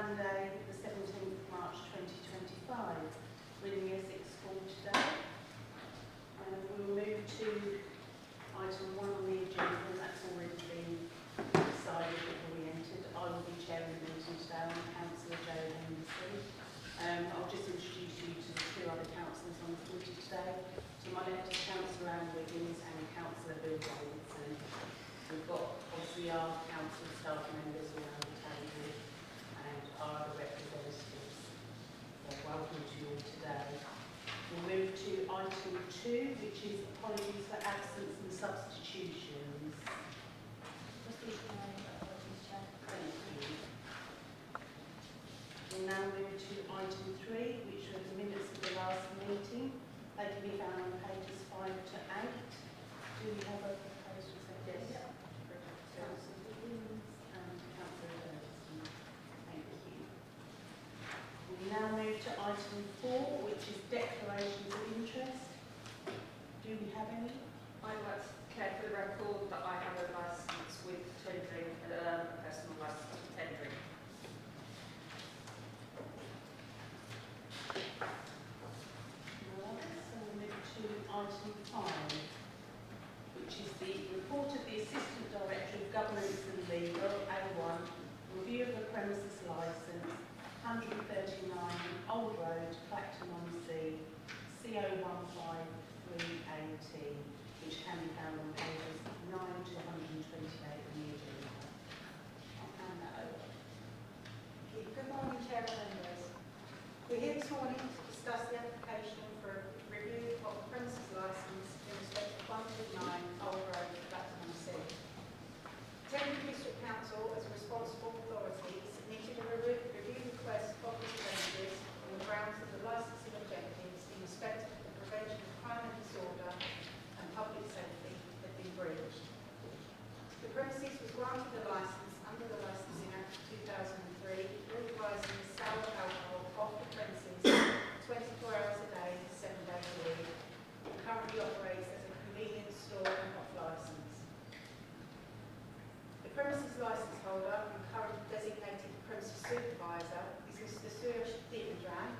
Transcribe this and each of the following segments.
Monday, the 17th of March 2025. We're in Year 6 school today. We will move to item 1 on the agenda, and that's already been decided before we entered. I will be chairing the meeting today. I'm Councillor Jo Henderson. I'll just introduce you to the 2 other councillors on the committee today. To my left is Councillor Anne Wiggins and Councillor Bill Davidson. We've got obviously our council staff members around the table and our other representatives. So welcome to you all today. We'll move to item 2, which is apologies for absence and substitutions. Thank you. We'll now move to item 3, which are the minutes of the last meeting. They can be found on pages 5 to 8. Do we have a proposal? Yes. Councillor Williams and Councillor Davidson. Thank you. We now move to item 4, which is declarations of interest. Do we have any? I'd like to declare for the record that I have a licence with Tendring, a personal licence with Tendring. So we'll move to item 5, which is the report of the Assistant Director of Governance and Legal, A1, review of the premises licence, 139 Old Road, Clacton-on-Sea, CO153AT, which can be found on pages 9 to 128 in the agenda. I'll hand that over. Good morning, Chair and members. We're here this morning to discuss the application for a review of the premises licence in respect of 139 Old Road, Clacton-on-Sea. Tendring District Council, as a responsible authority, submitted a review request of this premises on the grounds that the licensing objectives in respect of the prevention of crime and disorder and public safety had been breached. The premises was granted a licence under the Licensing Act of 2003, authorising the sale of alcohol off the premises 24 hours a day, 7 days a week, and currently operates as a convenience store and off licence. The premises licence holder and current designated premises supervisor is Mr. Tendring.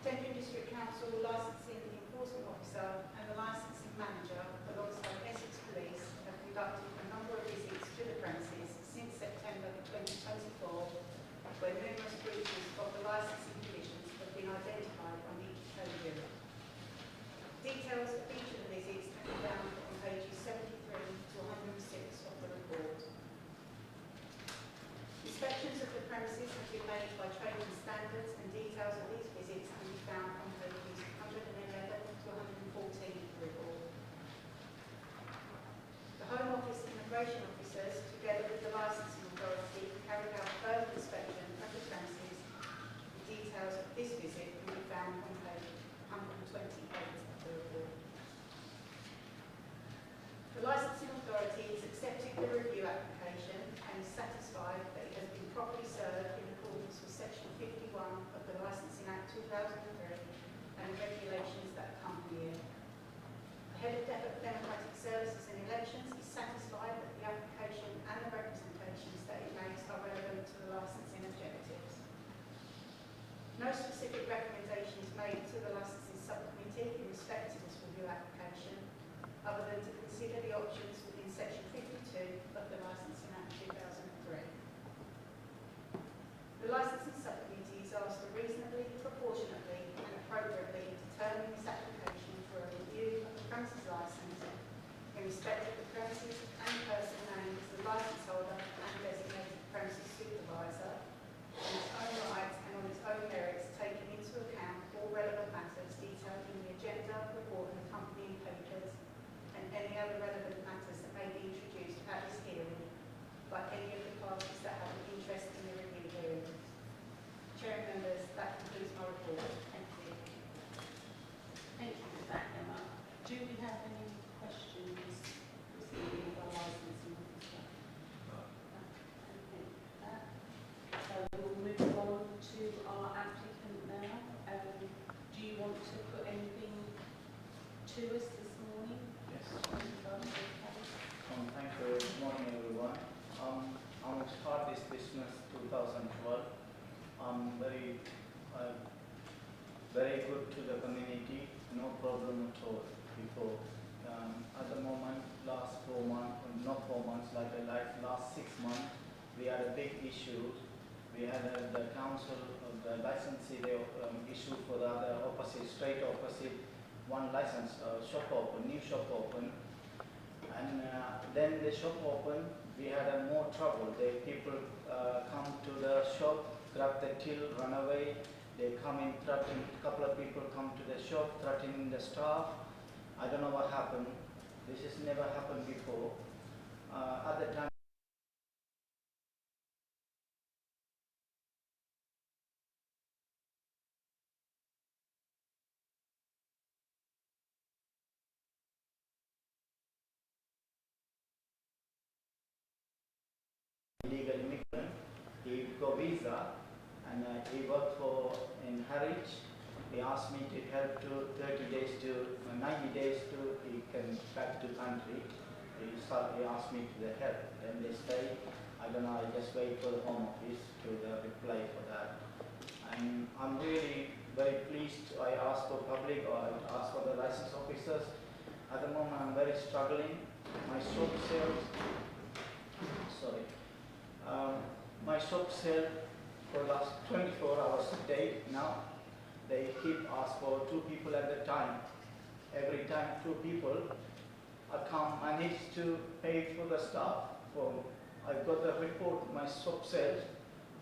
Tendring District Council licensing enforcement officer and the licensing manager alongside Essex Police have conducted a number of visits to the premises since September 2024, where numerous breaches of the licensing conditions have been identified on each occasion. Details of each of the visits can be found on pages 73 to 106 of the report. Inspections of the premises have been made by trading standards, and details of these visits can be found on pages 111 to 114 of the report. The Home Office immigration officers, together with the licensing authority, carried out further inspection of the premises. The details of this visit can be found on page 128 of the report. The licensing authority has accepted the review application and is satisfied that it has been properly served in accordance with section 51 of the Licensing Act 2003 and the regulations that accompany it. The Head of Democratic Services and Elections is satisfied that the application and the representations that it makes are relevant to the licensing objectives. No specific recommendation is made to the licensing subcommittee in respect to this review application, other than to consider the options within section 52 of the Licensing Act 2003. The licensing subcommittee is asked to reasonably, proportionately and appropriately determine this application for a review of the premises licence in respect of the premises and person named as the licence holder and designated premises supervisor on its own right and on its own merits, taking into account all relevant matters detailed in the agenda, report and accompanying papers, and any other relevant matters that may be introduced at this hearing by any of the parties that have an interest in the review hearing. Chair and members, that concludes my report. Thank you. Thank you for that, Emma. Do we have any questions receiving our licensing officer? No. Thank you for that. So we'll move on to our applicant now. Do you want to put anything to us this morning? Yes. Thank you. Good morning, everyone. I I'm start this business 2012. I'm uh, very good to the community, no problem at all before. At the moment, last 4 months, not 4 months, like last 6 months, we had a big issue. We had the council of the licensee, they issued for the other opposite, straight opposite, one license, shop open, new shop open. And then the shop open, we had more trouble. The people come to the shop, grab the till, run away. They come in, threaten, a couple of people come to the shop, threatening the staff. I don't know what happened. This has never happened before. At the time, illegal immigrant, he got visa and he worked for in Harwich. He asked me to help to 30 days to 90 days to he can back to country. He asked me to the help. Then they stay. I don't know. I just wait for the home office to the reply for that. And I'm really very pleased. I asked for public or I asked for the license officers. At the moment, I'm very struggling. My shop sales. Sorry. My shop sell for the last 24 hours a day now. They keep ask for 2 people at a time. Every time 2 people, I can't manage to pay for the staff. I got the report, my shop sells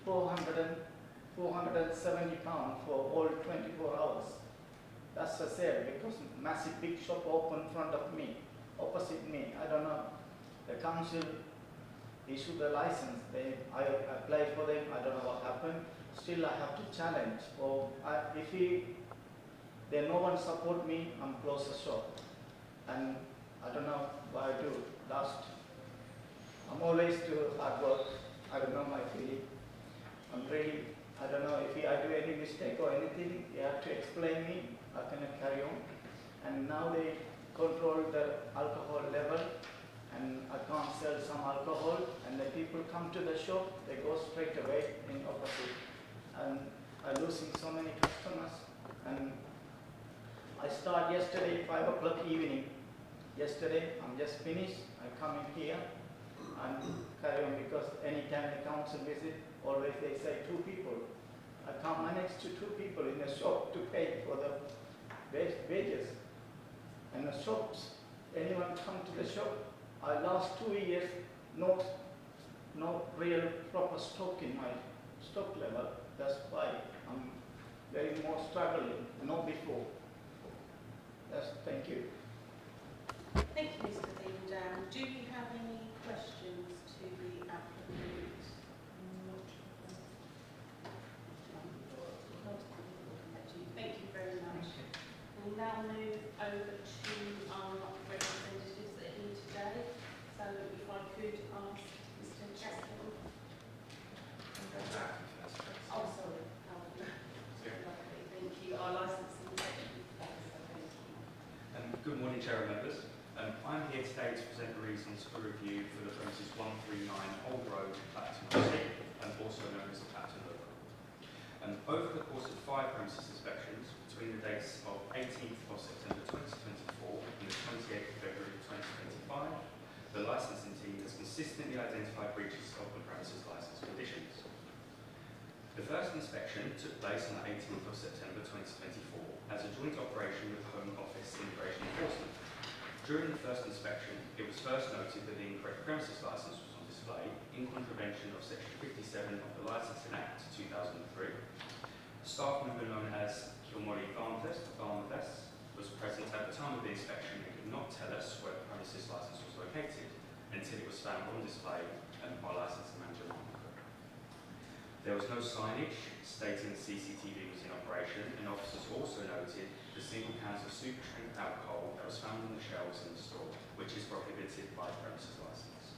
470 pounds for all 24 hours. That's a sale because massive big shop open in front of me, opposite me. I don't know. The council issued a license. I applied for them. I don't know what happened. Still, I have to challenge. Or if no one support me, I'm close the shop. And I don't know what I do. I'm always do hard work. I don't know my feeling. I don't know if I do any mistake or anything. You have to explain me. I cannot carry on. And now they control the alcohol level. And I can't sell some alcohol, and the people come to the shop, they go straight away in opposite. And I'm losing so many customers. And I start yesterday 5 o'clock evening. Yesterday, I'm just finished. I come in here and carry on because anytime the council visit, always they say 2 people. I can't manage to 2 people in the shop to pay for the wages. And the shops, anyone come to the shop, I last 2 years, no real proper stock in my stock level. That's why I'm very more struggling, not before. Thank you. Thank you, Mr. Tendring. Do you have any questions to the applicant? Thank you very much. We'll now move over to our representatives that are here today. So if I could ask Mr. Chapman. Oh, sorry. Lovely. Thank you. Our licensing section. Thank you. Good morning, Chair and members. I'm here today to present the reasons for review for the premises 139 Old Road, Clacton C, and also known as the Clacton Local. Over the course of 5 premises inspections between the dates of 18th of September 2024 and the 28th of February 2025, the licensing team has consistently identified breaches of the premises licence conditions. The first inspection took place on the 18th of September 2024 as a joint operation with Home Office Immigration Enforcement. During the first inspection, it was first noted that the incorrect premises licence was on display in contravention of Section 57 of the Licensing Act 2003. A staff member known as Kilmorley Pharmacist was present at the time of the inspection and could not tell us where the premises licence was located until it was found on display by licensing manager Mark. There was no signage stating the CCTV was in operation, and officers also noted the single cans of super strength alcohol that was found on the shelves in the store, which is prohibited by the premises licence.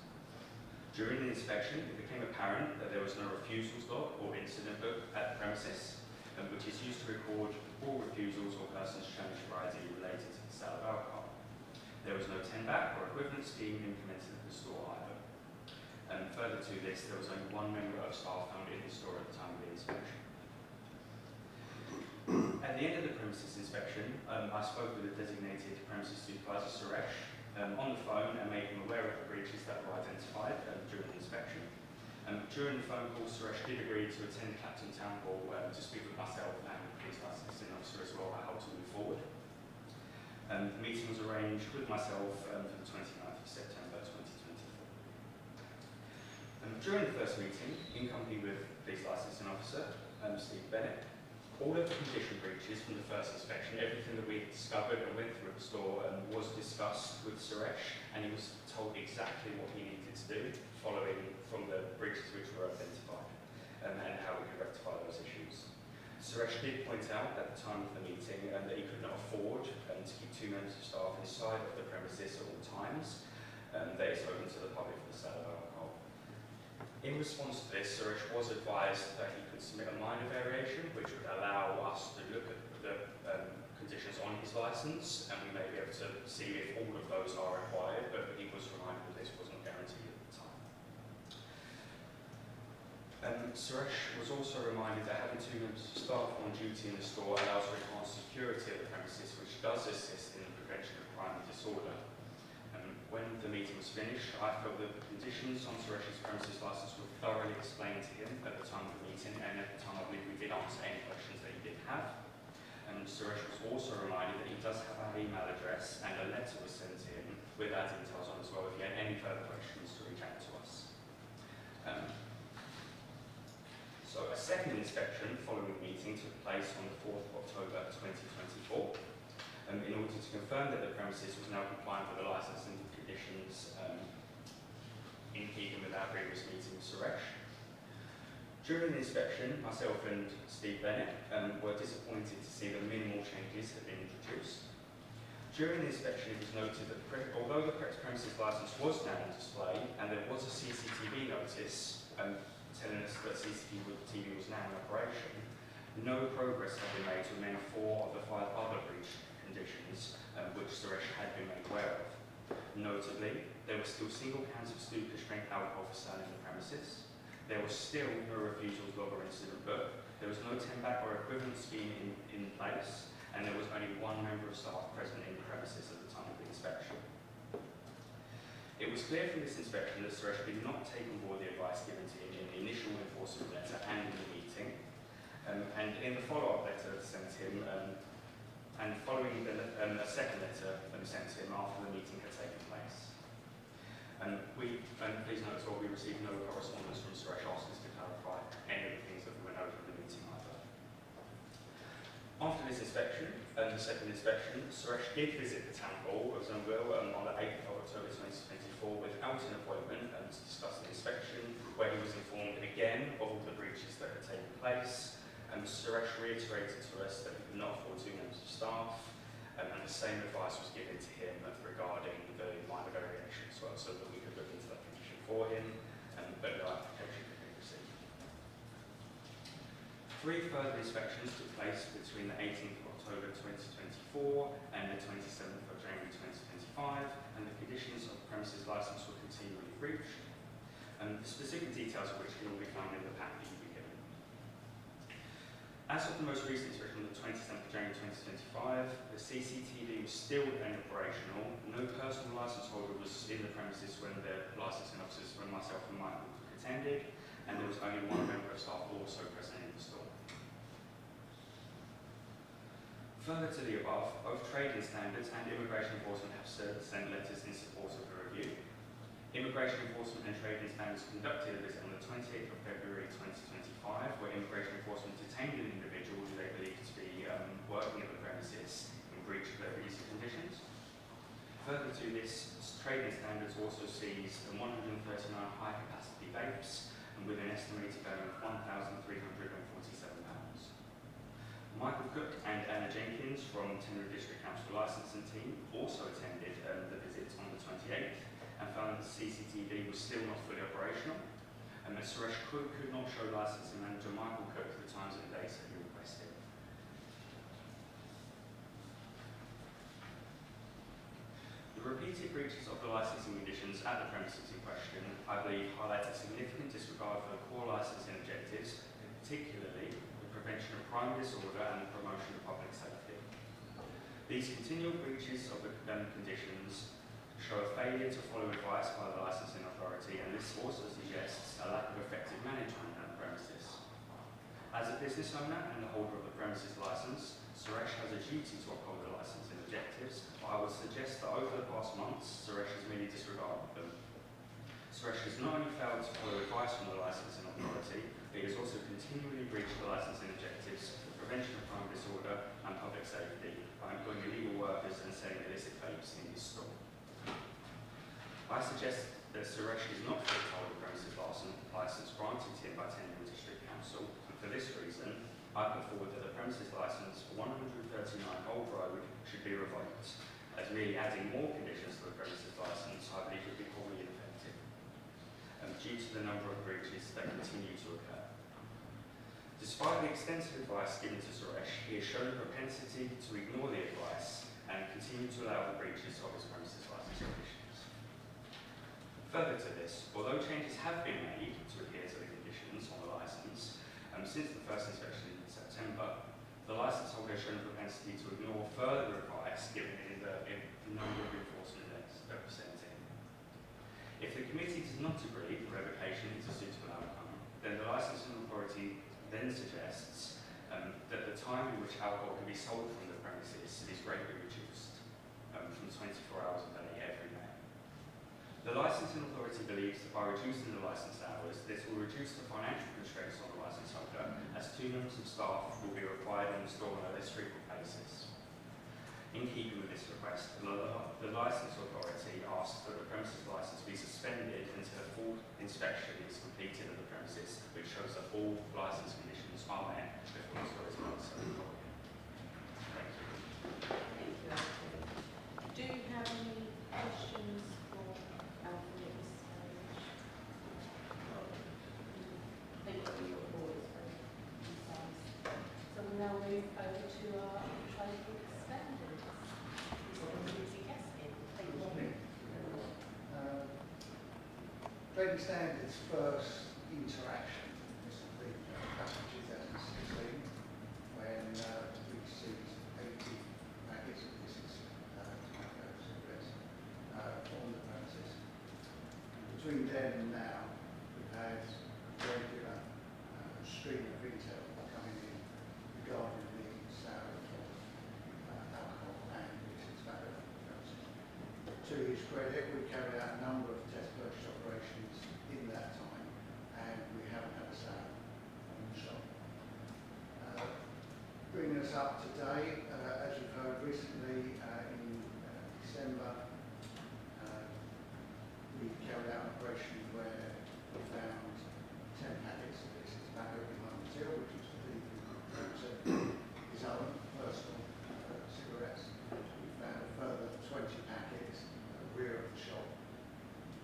During the inspection, it became apparent that there was no refusals log or incident book at the premises, which is used to record all refusals or persons challenged for ID related to the sale of alcohol. There was no 10-back or equivalent scheme implemented at the store either. Further to to this, there was only one member of staff found in the store at the time of the inspection. At the end of the premises inspection, I spoke with the designated premises supervisor, Suresh, on the phone and made him aware of the breaches that were identified during the inspection. During the phone call, Suresh did agree to attend Clapton Town Hall to speak with myself and the police licensing officer as well about how to move forward. The meeting was arranged with myself for the 29th of September 2024. During the first meeting, in company with police licensing officer, Steve Bennett, all of the condition breaches from the first inspection, everything that we discovered and went through at the store was discussed with Suresh, and he was told exactly what he needed to do following from the breaches which were identified and how we could rectify those issues. Suresh did point out at the time of the meeting that he could not afford to keep 2 members of staff inside of the premises at all times. That is open to the public for the sale of alcohol. In response to this, Suresh was advised that he could submit a minor variation, which would allow us to look at the conditions on his licence, and we may be able to see if all of those are required, but he was reminded that this wasn't guaranteed at the time. Suresh was also reminded that having 2 members of staff on duty in the store allows for enhanced security of the premises, which does assist in the prevention of crime and disorder. When the meeting was finished, I felt that the conditions on Suresh's premises licence were thoroughly explained to him at the time of the meeting, and at the time I believe we did answer any questions that he did have. Suresh was also reminded that he does have our email address, and a letter was sent to him with our details on as well if he had any further questions to reach out to us. So a second inspection following the meeting took place on the 4th of October 2024. In order to confirm that the premises was now compliant with the licensing conditions in keeping with our previous meeting with Suresh. During the inspection, myself and Steve Bennett were disappointed to see that minimal changes had been introduced. During the inspection, it was noted that although the correct premises licence was now on display and there was a CCTV notice telling us that CCTV was now in operation, no progress had been made to amend 4 of the 5 other breach conditions which Suresh had been made aware of. Notably, there were still single cans of super strength alcohol for sale in the premises. There was still no refusals log or incident book. There was no 10-back or equivalent scheme in place, and there was only 1 member of staff present in the premises at the time of the inspection. It was clear from this inspection that Suresh did not take on board the advice given to him in the initial enforcement letter and in the meeting, and in the follow-up letter sent to him, and following a second letter sent to him after the meeting had taken place. And please note as well, we received no correspondence from Suresh asking us to clarify any of the things that we went over in the meeting either. After this inspection, the second inspection, Suresh did visit the town hall of Zungwil on the 8th of October 2024 without an appointment to discuss the inspection, where he was informed again of all the breaches that had taken place. Suresh reiterated to us that he could not afford 2 members of staff, and the same advice was given to him regarding the minor variation as well, so that we could look into that condition for him, but no application could be received. 3 further inspections took place between the 18th of October 2024 and the 27th of January 2025, and the conditions of the premises licence were continually breached, and the specific details of which can all be found in the pack that you'll be given. As of the most recent inspection on the 27th of January 2025, the CCTV was still operational. No personal licence holder was in the premises when the licensing officers, when myself and Michael attended, and there was only 1 member of staff also present in the store. Further to the above, both trading standards and immigration enforcement have sent letters in support of the review. Immigration enforcement and trading standards conducted a visit on the 28th of February 2025, where immigration enforcement detained an individual who they believed to be working at the premises in breach of their visa conditions. Further to this, trading standards also seized 139 high-capacity vapes and with an estimated value of £1,347. Michael Cook and Anna Jenkins from Tendring District Council licensing team also attended the visit on the 28th and found that the CCTV was still not fully operational, and that Suresh could not show licensing manager Michael Cook the times and dates that he requested. The repeated breaches of the licensing conditions at the premises in question, I believe, highlight a significant disregard for the core licensing objectives, particularly the prevention of crime disorder and the promotion of public safety. These continual breaches of the conditions show a failure to follow advice by the licensing authority, and this also suggests a lack of effective management at the premises. As a business owner and the holder of the premises licence, Suresh has a duty to uphold the licensing objectives, but I would suggest that over the past months, Suresh has merely disregarded them. Suresh has not only failed to follow advice from the licensing authority, but he has also continually breached the licensing objectives, the prevention of crime disorder and public safety by employing illegal workers and selling illicit vapes in his store. I suggest that Suresh is not fit to hold the premises licence granted to him by Tendring District Council, and for this reason, I put forward that the premises licence for 139 Old Road should be revoked, as merely adding more conditions to the premises licence I believe would be wholly ineffective, due to the number of breaches that continue to occur. Despite the extensive advice given to Suresh, he has shown a propensity to ignore the advice and continue to allow the breaches of his premises licence conditions. Further to this, although changes have been made to adhere to the conditions on the licence, since the first inspection in September, the licence holder has shown a propensity to ignore further advice given in the number of enforcement representing. If the committee does not agree that revocation is a suitable outcome, then the licensing authority then suggests that the time in which alcohol can be sold from the premises is greatly reduced, from 24 hours a day every day. The licensing authority believes that by reducing the licensed hours, this will reduce the financial constraints on the licence holder, as 2 members of staff will be required in the store on a less frequent basis. In keeping with this request, the licence authority asks that the premises licence be suspended until a full inspection is completed of the premises, which shows that all licence conditions are met before the store is not sold. Thank you. Thank you, Anthony. Do you have any questions for Anthony at this stage? Thank you for your report, it's very concise. So we'll now move over to our trading standards. Lucy Keskin, thank you. Trading standards first interaction was the back in 2016 when we received 80 packets of illicit tobacco cigarettes on the premises. Between then and now, we've had a regular stream of retail coming in regarding the sale of alcohol and illicit tobacco on the premises. To his credit, we carried out a number of test purchase operations in that time, and we haven't had a sale on the shop. Bringing us up to date, as you've heard recently, in December, we carried out an operation where we found 10 packets of illicit tobacco behind the till, which was the his own personal cigarettes. We found a further 20 packets at the rear of the shop.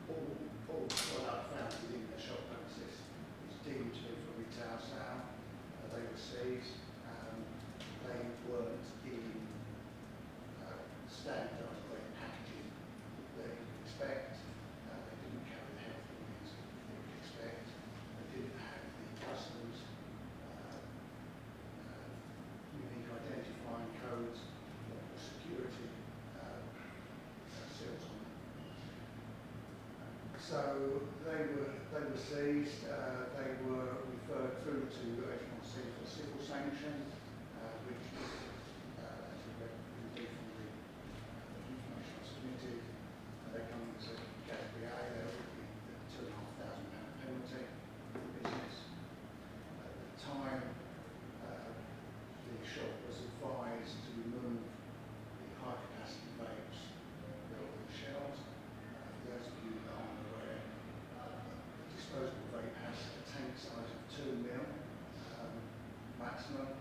All product found within the shop premises is deemed to be for retail sale. They were seized. They weren't in standardised weight packaging that you would expect. They didn't carry the health warnings that you would expect. They didn't have the customs unique identifying codes or security seals on them. So they were seized. They were referred through to, as you can see, for civil sanction, which is, as you read from the information I submitted, they come into category A. There would be the £2,500 penalty for the business. At the time, the shop was advised to remove the high capacity vapes that were on the shelves. For those of you that aren't aware, the disposable vape has a tank size of 2 ml maximum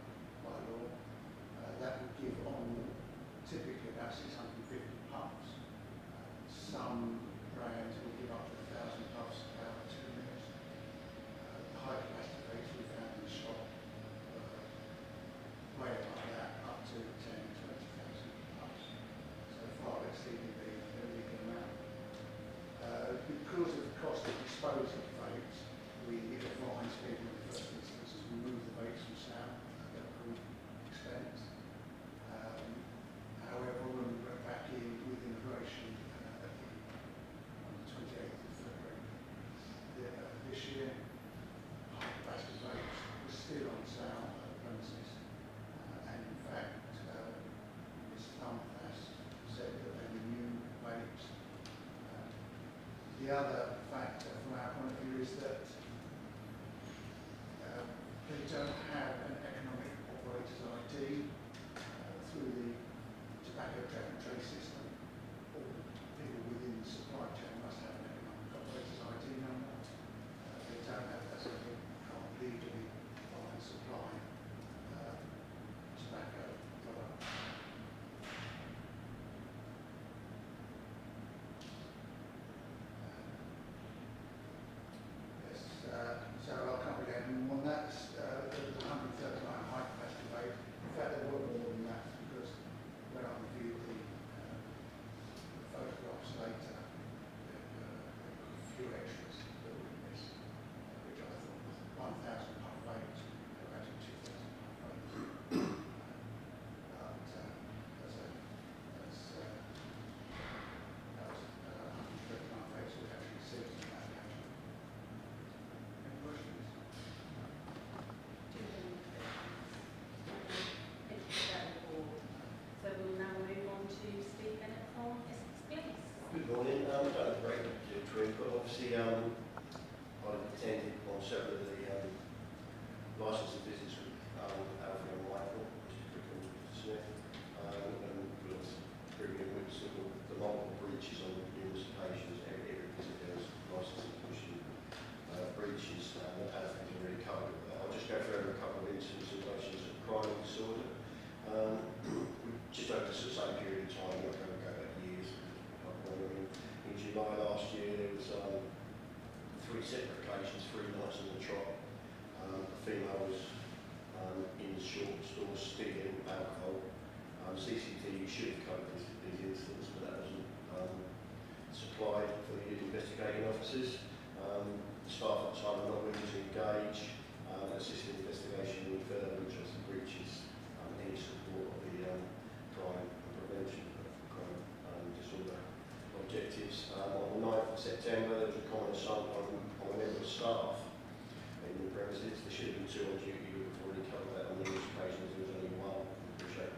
by law. That would give on typically about 650 puffs. Some brands will give up to 1,000 puffs about 2 mils. The high capacity vapes we found in the shop way above that, up to 10,000 to 20,000 puffs. So far exceeding the this year, high-capacity rates were still on sale at the premises. And in fact, Mr. Thumbclass said that they were new rates. The other factor from our point of view is that they don't have an economic operator's ID through the tobacco track and trace system. All people within the supply chain must have an economic operator's ID number. They don't have that, so they can't legally buy and supply tobacco products. Yes, so I'll come again on that. There was 139 high capacity rate. In fact, there were more than that because when I reviewed the photographs later, there were a few extras that were missed, which I thought was 1,000 puff rates, there were actually 2,000 puff rates. But that was 139 rates which actually exceeded that occasion. Any questions? Do you have any questions? Thank you for that report. So we'll now move on to Steve Bennett from Essex Police. Good morning. I don't have a great deal to drink, but obviously I've attended on several of the licensing visits with Alfred and Michael, Mr. Crick and Mr. Smith, and we'll bring in witness of the multiple breaches on numerous occasions. Every visit there was licensing commission breaches, and Alfred's already covered with that. I'll just go through a couple of incidents in relation to crime and disorder. Just over the same period of time, we're not going to go back years. In July last year, there was 3 separate occasions, 3 nights on the trot. A female was in the short store stealing alcohol. CCTV should have covered these incidents, but that wasn't supplied for the investigating officers. Staff at the time were not willing to engage, assist in investigation any further interest in breaches, any support of the crime and prevention of crime and disorder objectives. On the 9th of September, there was a common assault on a member of staff in the premises. There should have been 2 on duty, we've already covered that on numerous occasions. There was only 1. I appreciate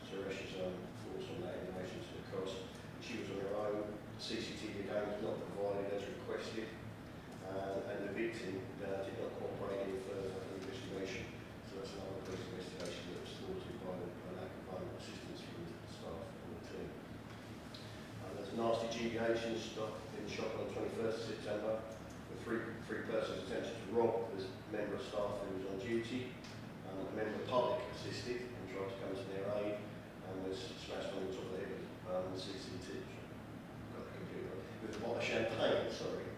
Suresh's thoughts on that in relation to the cost. She was on her own. CCTV again was not provided as requested, and the victim did not cooperate any further in the investigation. So that's another police investigation that was thwarted by the lack of assistance from the staff and the team. There's a nasty GBH in the shop on the 21st of September, with three persons attempted to rob the member of staff who was on duty. A member of the public assisted and tried to come to their aid and was smashed on the top of the head with the CCTV. Got the computer with a bottle of champagne, sorry.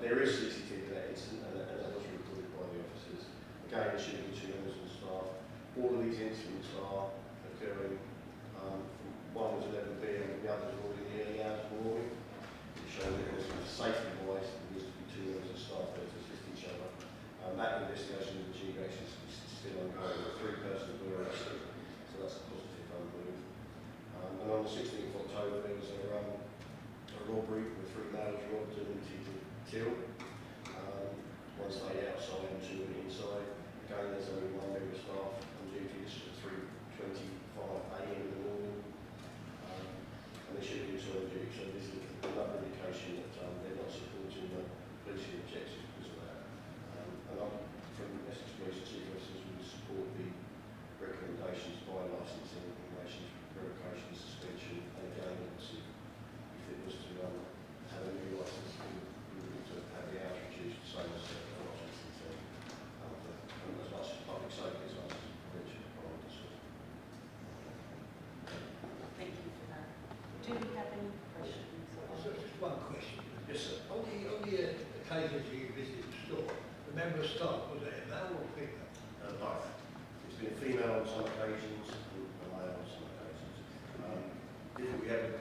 There is CCTV in that incident, and that was recorded by the officers. Again, there should have been 2 members of the staff. All of these incidents are occurring. One was 11 p.m, the others were all in the early hours of the morning. It showed that there was safety-wise, there needs to be 2 members of staff there to assist each other. That investigation of the GBH is still ongoing. 3 persons were arrested, so that's a positive move. And on the 16th of October, there was a robbery with 3 males robbed and emptied to kill. One stayed outside and 2 went inside. Again, there's only 1 member of staff on duty. This was at 3:25 a.m. in the morning. And they should have been 2 on duty, so this is another indication that they're not supporting the policing objectives because of that. And I'm, from Essex Police and Chief Officers, we would support the recommendations by licensing in relation to revocation, suspension, and again, obviously, if it was to have a new licence, we would need to have the hours reduced, the same as the licensing team. And as much as public safety as much as prevention of crime and disorder. Thank you for that. Do we have any questions? So just one question. Yes, sir. On the occasions you visited the store, the member of staff, was it a male or female? Both. It's been female on some occasions and male on some occasions. We had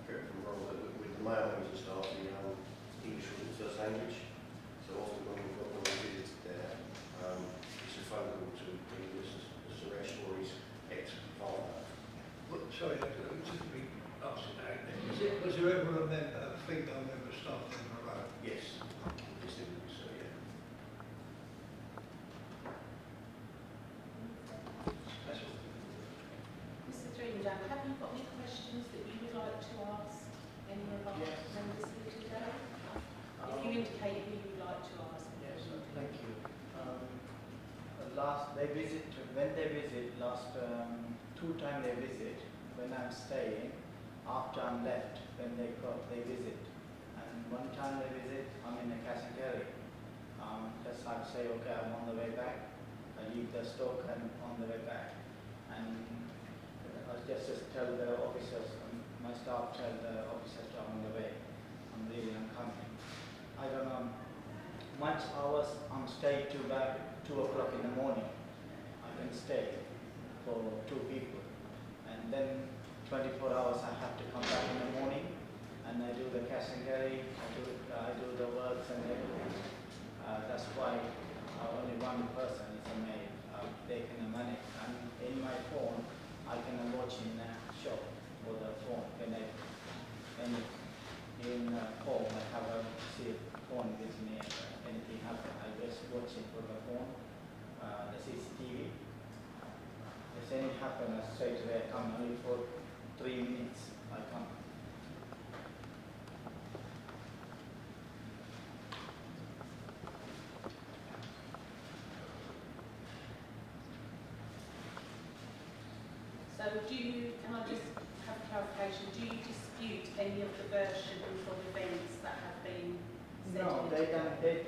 correct from wrong, but with the male members of staff, English was the first language. So often when we've got one visited there, it's a phone call to Mr. Suresh or his ex-partner. Sorry, just to be asking that. Was there ever a female member of staff in a row? Yes. Yes, there was. they visit, when they visit, last 2 times they visit, when I'm staying, after I'm left, when they go, they visit. And 1 time they visit, I'm in a cash and carry. Just I say, okay, I'm on the way back. I leave the stock and on the way back. And I just tell the officers, my staff tell the officers I'm on the way. I'm coming. I don't know, much hours I'm staying to back 2 o'clock in the morning. I can stay for 2 people. And then 24 hours I have to come back in the morning and I do the cash and carry, I do the works and everything. That's why only 1 person is a maid taking the money. And in my phone, I can watch in the shop or the phone. When in home, I have a phone with me. Anything happen, I just watch it for the phone, the CCTV. If anything happen, straight away I come only for 3 minutes. I come. So can I just have clarification, do you dispute any of the versions of events that have been said? No, they done their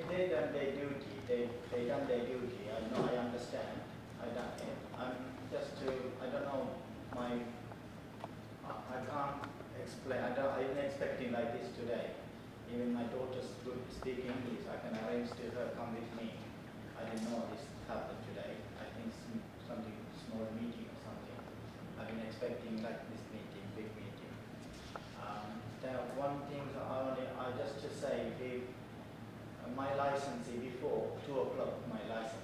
duty. They done their duty. I know, I understand. I done it. I'm just I don't know, I can't explain. I'm expecting like this today. Even my daughter's good speak English. I can arrange to her come with me. I didn't know this happened today. I think something small meeting or something. I've been expecting like this meeting, big meeting. There one thing I just to say, my license is before 2 o'clock. My license.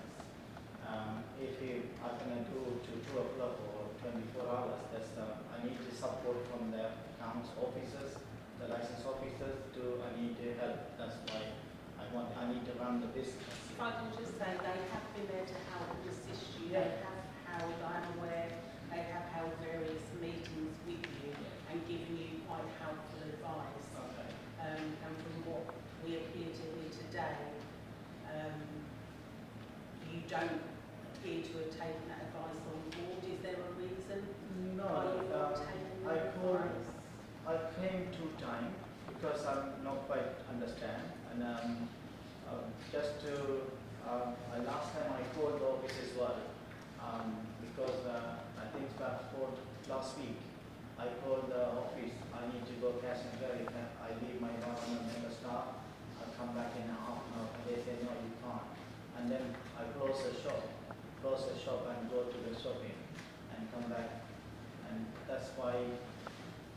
If I can do to 2 o'clock or 24 hours, that's I need to support from the accounts officers, the license officers. I need to help. That's why I need to run the business. If I can just say, they have been there to help and assist you. Yeah. They have held, I'm aware, they have held various meetings with you and given you quite helpful advice. Okay. And from what we appear to hear today, you don't appear to have taken that advice on board. Is there a reason why No, you've not taken I that called. advice? I came 2 times because I'm not quite understand, and just to last time I called the office as well, because I think for last week I called the office. I need to go cash and carry. I leave my government member staff. I come back in a half an hour. They say no, you can't. And then I close the shop and go to the shopping and come back. And that's why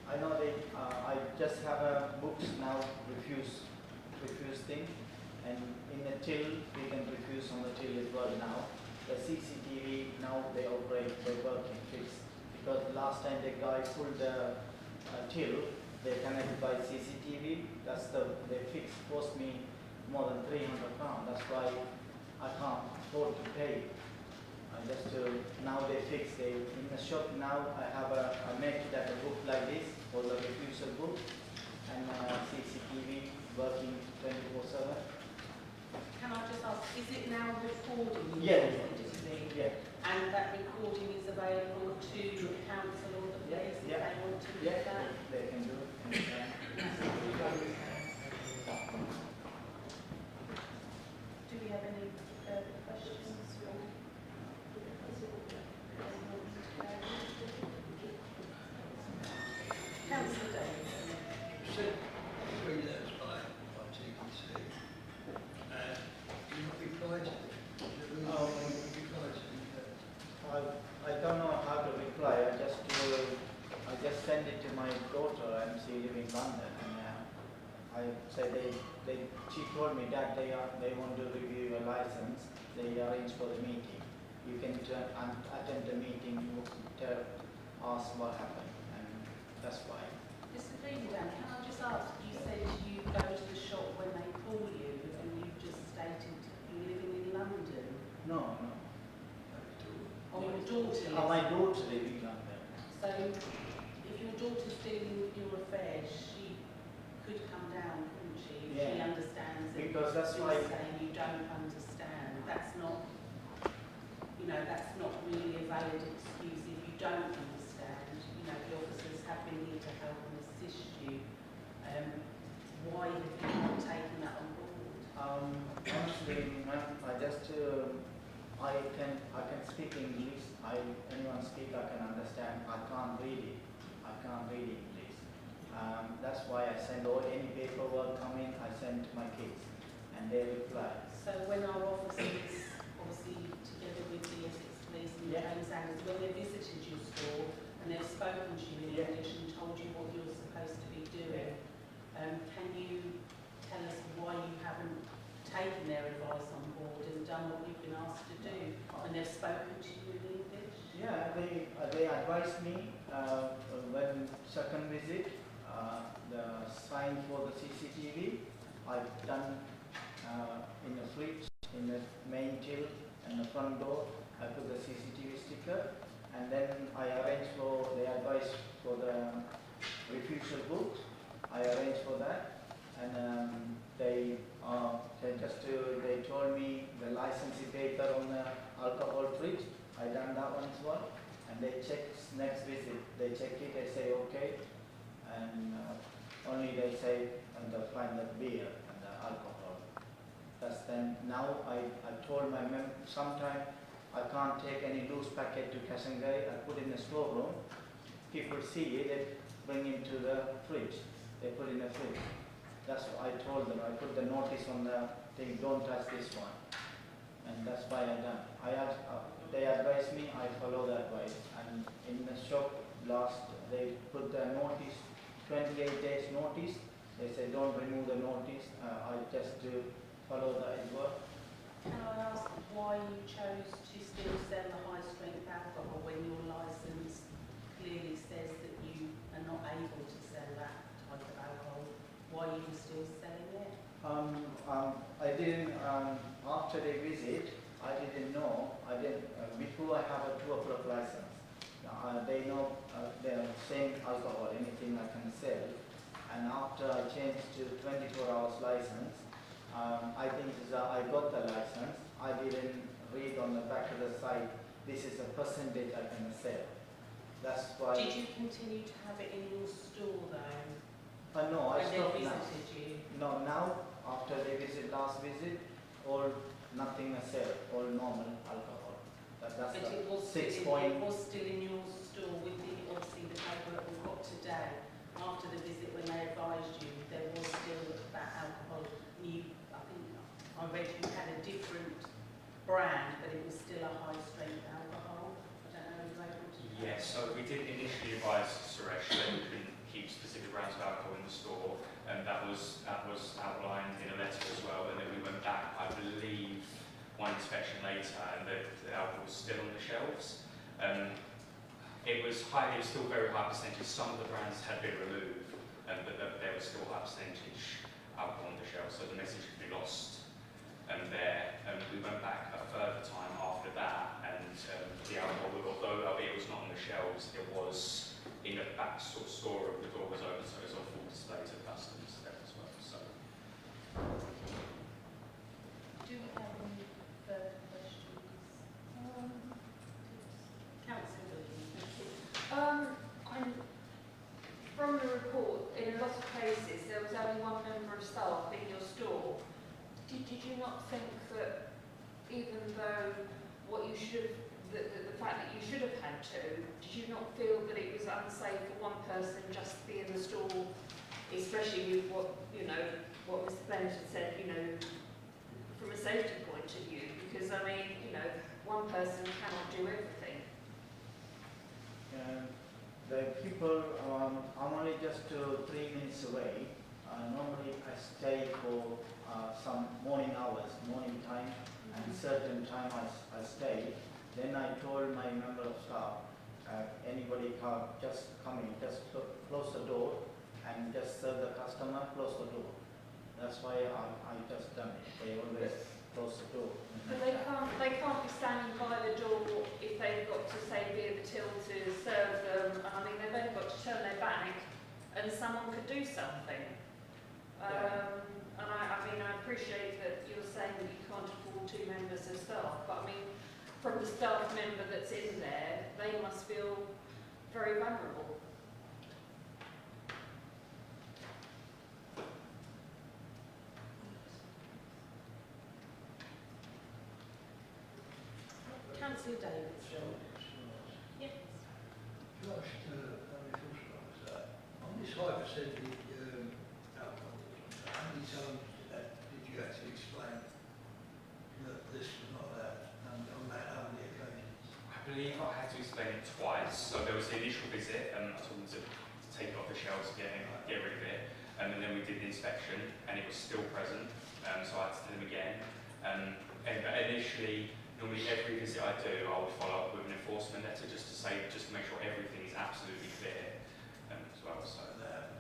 I know I just have a books now refuse thing, and in the till we can refuse on the till as well now. The CCTV now they operate, they working fixed, because last time the guy pulled the till, they connected by CCTV. They fixed, cost me more than £300. That's why I can't afford to pay. Now they fix. In the shop now I have I make it at a book like this, or the refusal book, and CCTV working 24/7. Can I just ask, is it now recording? Yeah. Digitally? Yeah. And that recording is available to the council or the police if Yeah. they want to use Yeah, that? they can do it anytime. Do we have any further questions? Councillor Davis. Said 3 letters by TBC. You not replied to it? Oh. Reply to it? I don't know how to reply. I just send it to my daughter, and she lives in London, and I say she told me that they want to review your license. They arrange for the meeting. You can attend the meeting, ask what happened, and that's why. Mr. Freeman, can I just ask, you said you go to the shop when they call you, and you just stated you're living in London. No. Or your daughter Oh, my lives. daughter lives in London. So if your daughter's dealing with your affairs, she could come down, couldn't she? If she Yeah. understands that Because that's you're why. saying you don't understand. That's not, you know, that's not really a valid excuse if you don't understand. You know, the officers have been here to help and assist you. Why have you not taken that on board? Honestly, ma'am, I can speak English. Anyone speak, I can understand. I can't read it. I can't read English. That's why I send any paperwork come in, I send to my kids, and they reply. So when our officers, obviously together with the Essex Police and Yeah. James Sanders, when they visited your store and they've spoken to you in Yeah. English and told you what you're supposed to be doing, can you tell us why you haven't taken their advice on board and done what you've been asked to do when they've spoken to you in English? Yeah, they advised me when second visit, the sign for the CCTV, I've done in the fridge, in the main till and the front door, I put the CCTV sticker, and then I arranged for the advice for the refusal book. I arranged for that, and they told me the licensing paper on the alcohol fridge. I done that one as well, and they checked next visit. They check it, they say okay, and only they say and they find the beer and the alcohol. That's then now I told my sometime I can't take any loose packet to Kasangay. I put in the storeroom. People see it, they bring into the fridge. They put in the fridge. That's what I told them. I put the notice on the thing, don't touch this one. And that's why I done. They advised me, I follow the advice. And in the shop they put the notice, 28 days notice. They say don't remove the notice. I just follow the advice. Can I ask why you chose to still sell the high strength alcohol when your licence clearly says that you are not able to sell that type of alcohol? Why are you still selling it? I didn't, after the visit, I didn't know, before I have a 2 o'clock license, they know the same alcohol, anything I can sell. And after I changed to 24 hours license, I think I got the license, I didn't read on the back of the side, this is a percentage I can sell. That's why. Did you continue to have it in your store though? No, I when stopped they now. visited you? No, now, after they last visit, all nothing I sell, all normal alcohol. That's But the it was, 6 it point. was still in your store with obviously the paper that we got today. After the visit when they advised you, there was still that alcohol. I think I read you had a different brand, but it was still a high strength alcohol. I don't know if you're able to. Yes, so we did initially advise Suresh that we couldn't keep specific brands of alcohol in the store, and that was outlined in a letter as well. And then we went back, I believe, one inspection later, and the alcohol was still on the shelves. It was still very high percentage. Some of the brands had been removed, but there was still high percentage alcohol on the shelves, so the message could be lost there. We went back a further time after that, and the alcohol, although it was not on the shelves, it was in the back sort of storeroom. The door was open, so it was on full display to customers there as well. So. Do we have any further questions? Councillor Williams. From the report, in a lot of cases, there was only one member of staff in your store. Did you not think that even though the fact that you should have had two, did you not feel that it was unsafe for one person just to be in the store, especially with what Mr. Bennett had said, from a safety point of view? Because, one person cannot do everything. The people, I'm only just 3 minutes away. Normally I stay for some morning hours, morning time, and certain time I stay. Then I told my member of staff, anybody just come in, just close the door and just serve the customer, close the door. That's why I just done it. They always close the door. But they can't be standing by the door if they've got to say be at the till to serve them. They've only got to turn their back and someone could do something. And I appreciate that you're saying that you can't afford 2 members of staff, but from the staff member that's in there, they must feel very vulnerable. Councillor Davidson. Yes. Just, on this high percentage alcohol, how many times did you actually explain that this was not allowed, and on that, how many occasions? I believe I had to explain it twice. So there was the initial visit, I told them to take it off the shelves, get rid of it, and then we did the inspection, and it was still present. So I had to tell them again. But initially, normally every visit I do, I would follow up with an enforcement letter just to make sure everything is absolutely clear as well. So yeah.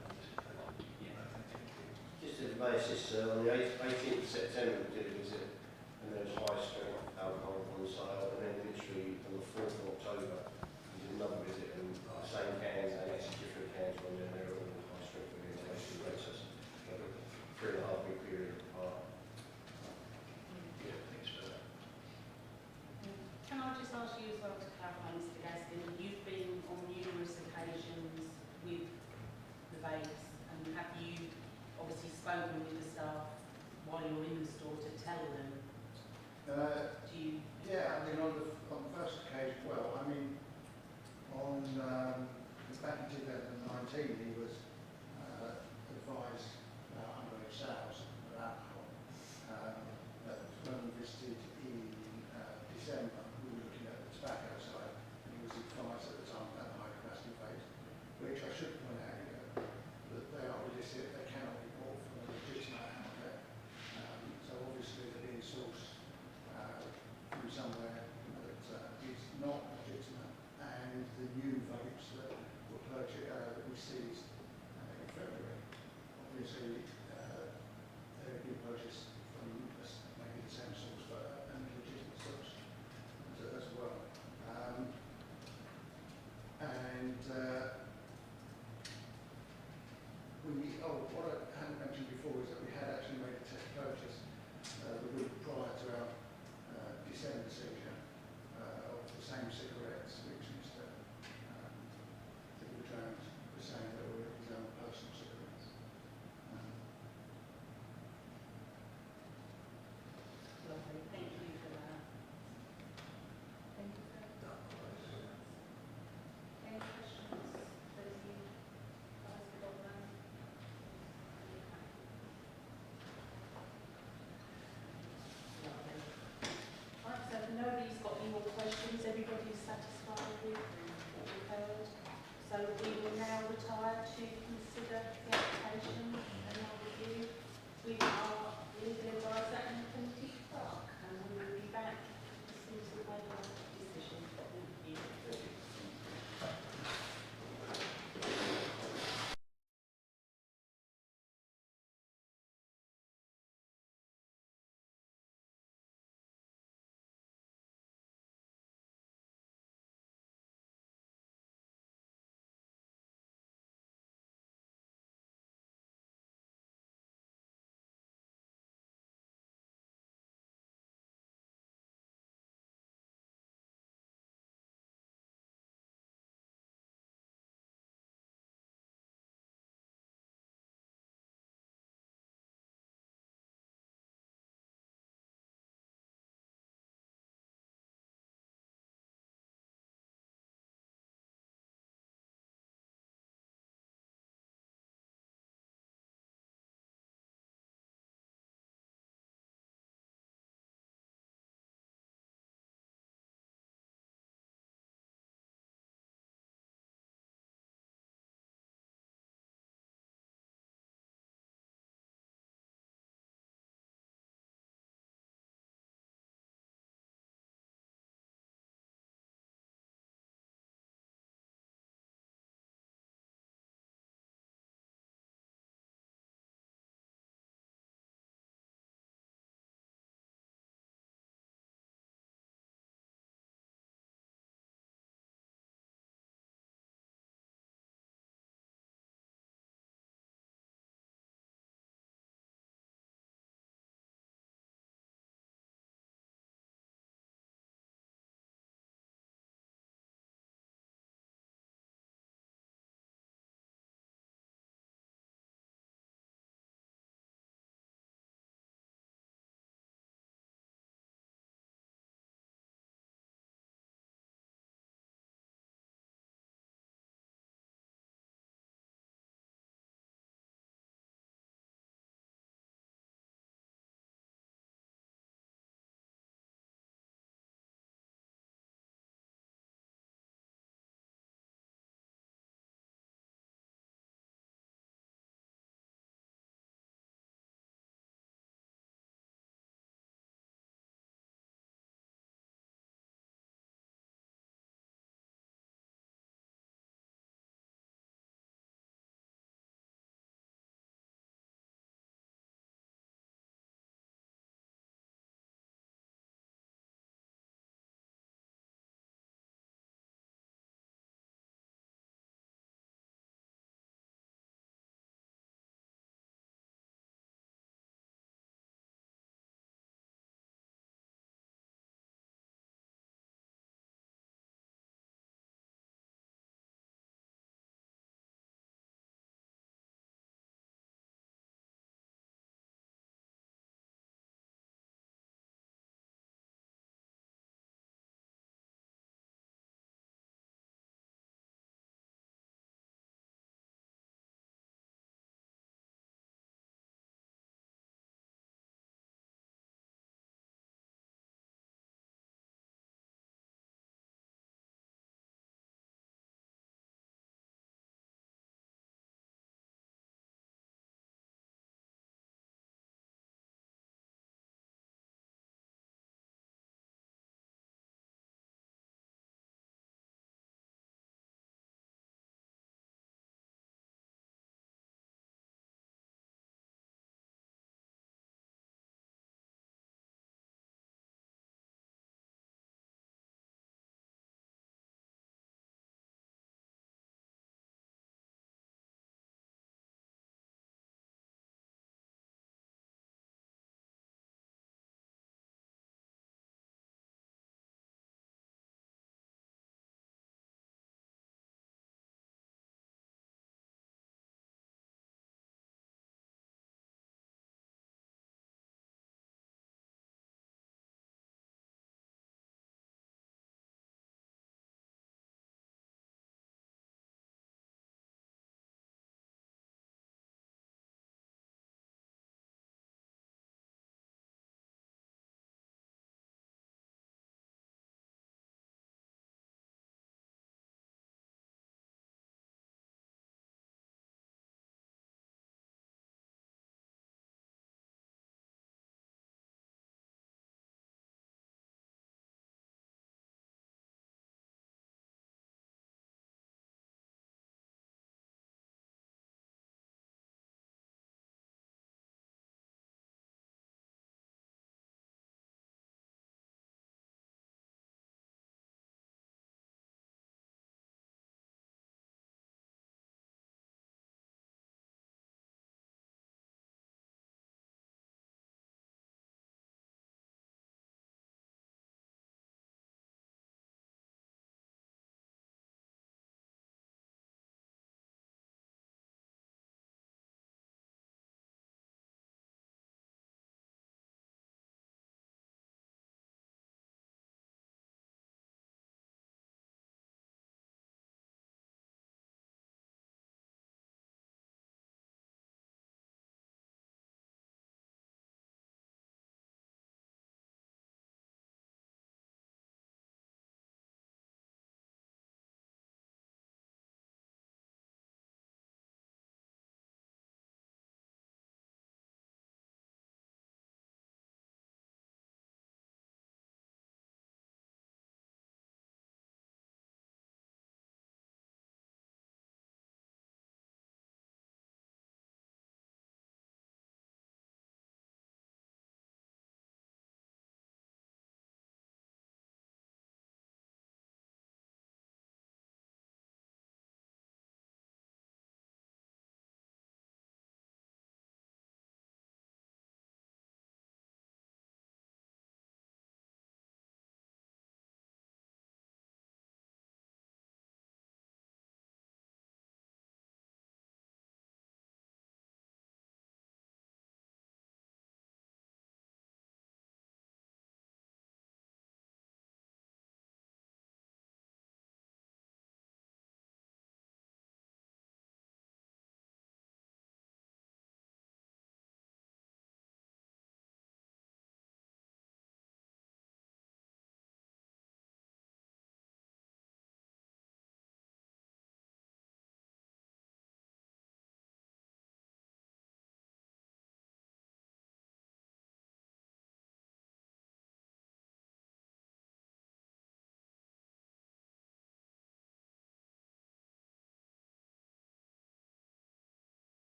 Just to basis, on the 18th of September we did a visit and there was high strength alcohol on sale, and then literally on the 4th of October we did another visit and the same cans and actually different cans were there, they were all high strength again, they actually rates us like a 3.5 week period apart. Yeah, thanks for that. Can I just ask you as well to clarify, Mr. Gaskin, you've been on numerous occasions with the vapes, and have you obviously spoken with the staff while you're in the store to tell them? Do you? Yeah, I mean, on the first occasion, well, I mean, on back in 2019, he was advised about underage sales of alcohol. When we visited in December, we were looking at the tobacco side, and he was advised at the time about the high capacity vapes, which I should point out here, that they are illicit, they cannot be bought from a legitimate outlet. So obviously they're being sourced from somewhere that is not legitimate, and the new vapes that were purchased, that we seized in February, obviously they've been purchased from maybe the same source, but a legitimate source as well. What I hadn't mentioned before is that we had actually made a test purchase the week prior to our December seizure of the same cigarettes which Mr. Jones was saying that were his own personal cigarettes. Lovely, thank you for that. Thank you for that. Any questions? Those of you guys have got them? Lovely. Right, so if nobody's got any more questions, everybody's satisfied with what we've heard. So we will now retire to consider the application and our review with our legal advisor and committee clerk, and we will be back as soon as we've made our decision. Thank you.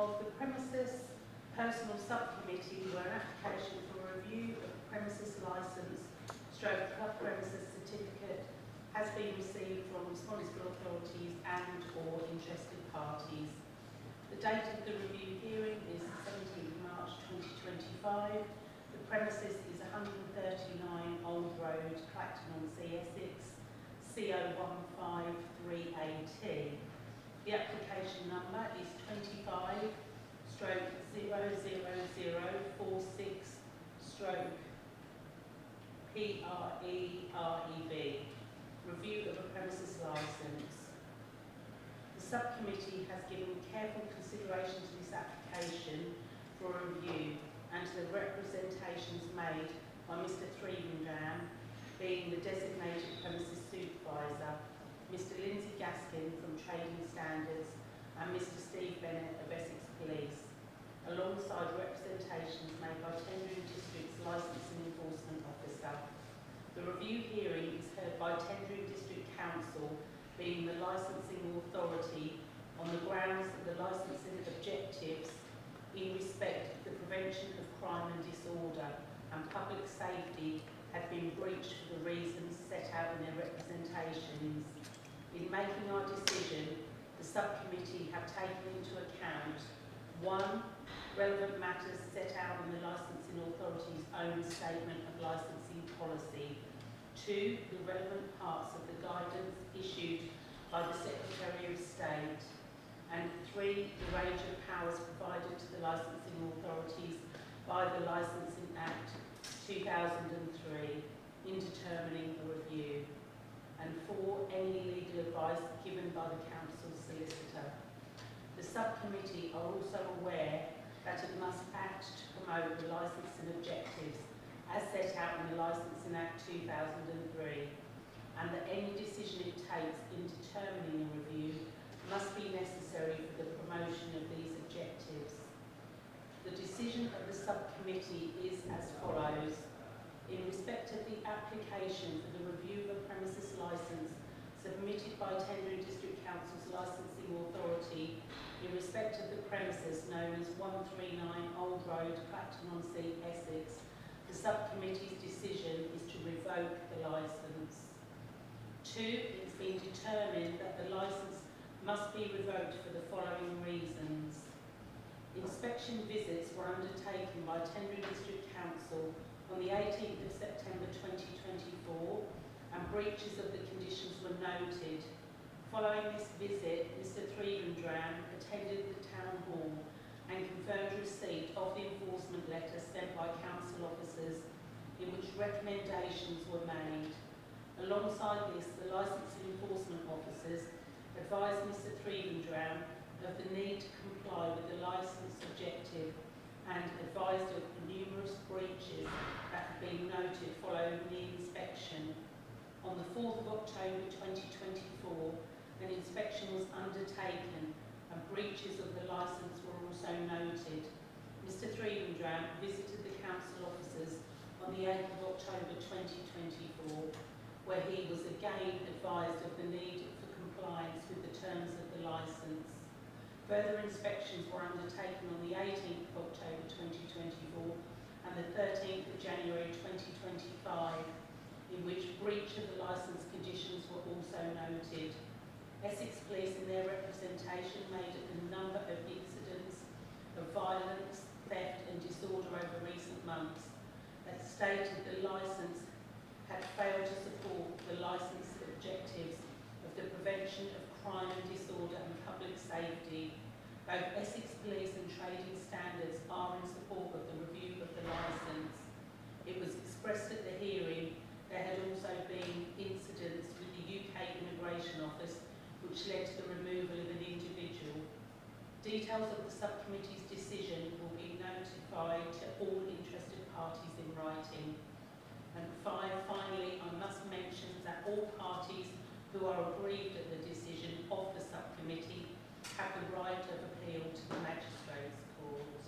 of the premises personal subcommittee where an application for a review of the premises licence stroke club premises certificate has been received from responsible authorities and or interested parties. The date of the review hearing is 17th March 2025. The premises is 139 Old Road, Clacton-on-Sea, Essex, CO153AT. The application number is 25/00046/PREREB, review of a premises licence. The subcommittee has given careful consideration to this application for a review and to the representations made by Mr. Tendring, being the designated premises supervisor, Mr. Lindsay Gaskin from Trading Standards and Mr. Steve Bennett of Essex Police, alongside representations made by Tendring District's Licensing Enforcement Officer. The review hearing is heard by Tendring District Council, being the licensing authority, on the grounds that the licensing objectives in respect of the prevention of crime and disorder and public safety have been breached for the reasons set out in their representations. In making our decision, the subcommittee have taken into account 1. Relevant matters set out in the licensing authority's own statement of licensing policy. 2. The relevant parts of the guidance issued by the Secretary of State. And 3. The range of powers provided to the licensing authorities by the Licensing Act 2003 in determining a review. And 4. Any legal advice given by the Council Solicitor. The subcommittee are also aware that it must act to promote the licensing objectives as set out in the Licensing Act 2003, and that any decision it takes in determining a review must be necessary for the promotion of these objectives. The decision of the subcommittee is as follows. In respect of the application for the review of a premises licence submitted by Tendring District Council's Licensing Authority in respect of the premises known as 139 Old Road, Clacton-on-Sea, Essex, the subcommittee's decision is to revoke the licence. 2. It's been determined that the licence must be revoked for the following reasons. Inspection visits were undertaken by Tendring District Council on the 18th of September 2024 and breaches of the conditions were noted. Following this visit, Mr. Tendring attended the Town Hall and confirmed receipt of the enforcement letter sent by council officers in which recommendations were made. Alongside this, the licensing enforcement officers advised Mr. Tendring of the need to comply with the licence objective and advised of the numerous breaches that had been noted following the inspection. On the 4th of October 2024, an inspection was undertaken and breaches of the licence were also noted. Mr. Tendring visited the council officers on the 8th of October 2024, where he was again advised of the need for compliance with the terms of the licence. Further inspections were undertaken on the 18th of October 2024 and the 13th of January 2025, in which breach of the licence conditions were also noted. Essex Police in their representation made a number of incidents of violence, theft and disorder over recent months that stated the licence had failed to support the licence objectives of the prevention of crime and disorder and public safety. Both Essex Police and Trading Standards are in support of the review of the licence. It was expressed at the hearing there had also been incidents with the UK Immigration Office which led to the removal of an individual. Details of the subcommittee's decision will be notified to all interested parties in writing. And 5, finally, I must mention that all parties who are aggrieved at the decision of the subcommittee have the right of appeal to the Magistrates' Court.